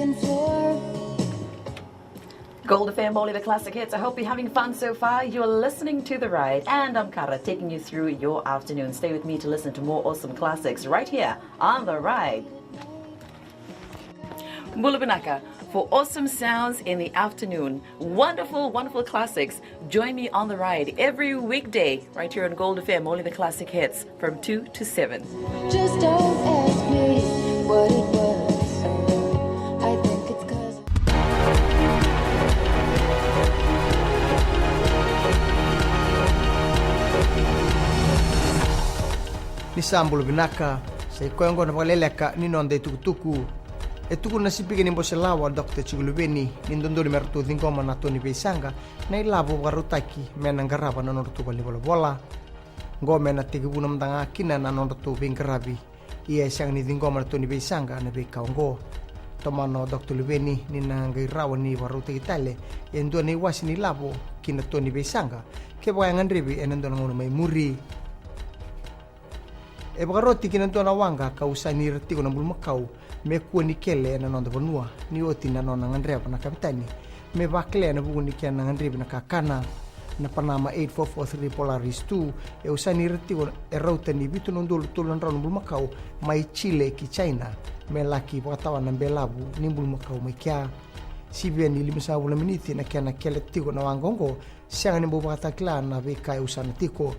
second floor. Gold FM, only the classic hits. I hope you're having fun so far. You're listening to The Ride, and I'm Kara, taking you through your afternoon. Stay with me to listen to more awesome classics right here on The Ride. Mulubinaka, for awesome sounds in the afternoon. Wonderful, wonderful classics. Join me on The Ride every weekday right here on Gold FM, only the classic hits from 2 to 7. Just don't ask me what it was. I think it's 'cause ni sambulu binaka sa ikoengo na Vakaleleka ni nonde tukutuku e tuku na sipige ni mboselawa Dr. Chigulubeni ni ndondoli mertu dhingoma na Tony Beisanga na ilabo warutaki mena ngaraba na nortu bali bola ngome na tigibuna mtanga kina na nortu bingarabi ia sang ni dhingoma na Tony Beisanga na bekaongo tomano Dr. Lubeni ni na ngairawa ni warutaki tale e ndo ni wasi ni labo kina Tony Beisanga ke bwa ngandribi enendo na ngono mai muri e bagaroti kinantona wanga kausani retiko na bulmakau me kuani kele na nonda bonua ni oti na nona ngandreba na kapitani me bakle na buguni kana ngandreba na kakana na Panama 8443 Polaris 2 e usani retiko e rauta ni bitu nondolo tulan ron bulmakau mai Chile ki China me laki batawa na belabu ni bulmakau mai kya sibeni limisa wala miniti na kana kele tiko na wangongo sianga ni bubata klana be kai usana tiko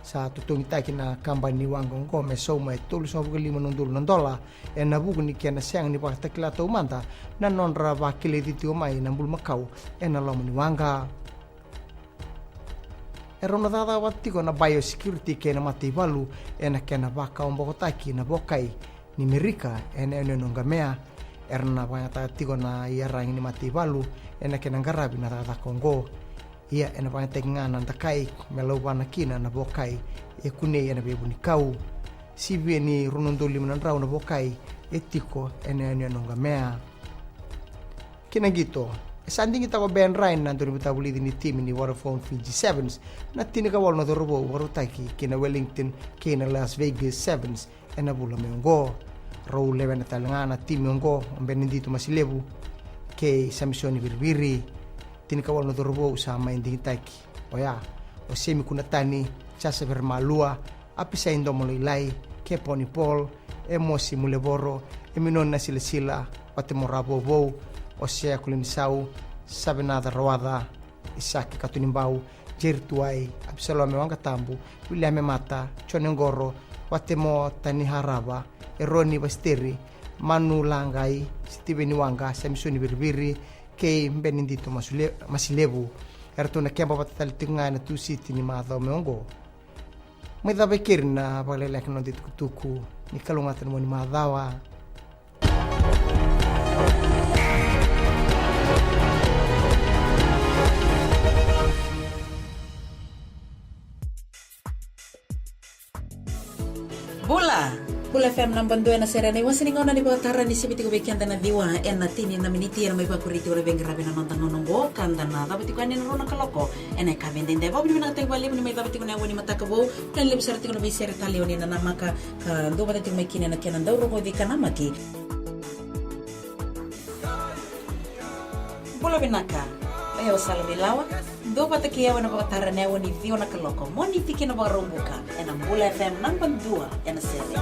sa tutungita kina kambani wangong ko me so mai tulu so bugli monondul nandola e na bugu ni kena siang ni pakta kila to manta na non ra bakile ditio mai na bul makau e na lomani wanga e rona dada watiko na biosecurity kena mati balu e na kena baka ombokotaki na bokai ni merika e na nongamea erna baya tiko na yarang ni mati balu e na kena garabi na dada kongo ia ena pa tenga takai melowa na kina na bokai e kune ena be bunikau sibi ni runondoli na rau na bokai etiko ena nonga mea kina gito sanding ita ko ben rain na duri butabuli ni team ni Waterphone Fiji Sevens na tinika wal na dorobo warutaki kina Wellington kina Las Vegas Sevens ena bula mengo row leven talangana team mengo benedito masilebu ke samsoni birbiri tinika wal no dorobo sa main dingitaki oya o semi kuna tani chasa vermalua api sa indo molilai ke poni pol e mosi muleboro e minon na sila pate morabo bo o sea kulin sau sabenada rawada isaki katunimbau jertuai absalo me wanga tambu William mata chonengoro watemo tani haraba e roni basteri manu langai steveni wanga samsoni birbiri ke benedito masilebu erto na kemba batal tinga na tu city ni madho meongo mai da bekir na Vakaleleka no dituku ni kalungatan mo ni madawa Bula FM number 2 na serena iwan siningona ni batara ni sibiti ko bekianda na diwa na tini na miniti na may paborito na bengrabe na nontan nonongo kanda na dapat ko anin rona kaloko ena ka vendende ba bini na tay wali ni may dapat ko na wani matakabo kan lib sarti ko na bisere talio ni na namaka ka do batit may kina na kenan daw ro di kanamaki Bula binaka ayo salamilawa do batik yawa na batara na wani dio na kaloko moni tiki na barumbuka ena Bula FM number 2 na serena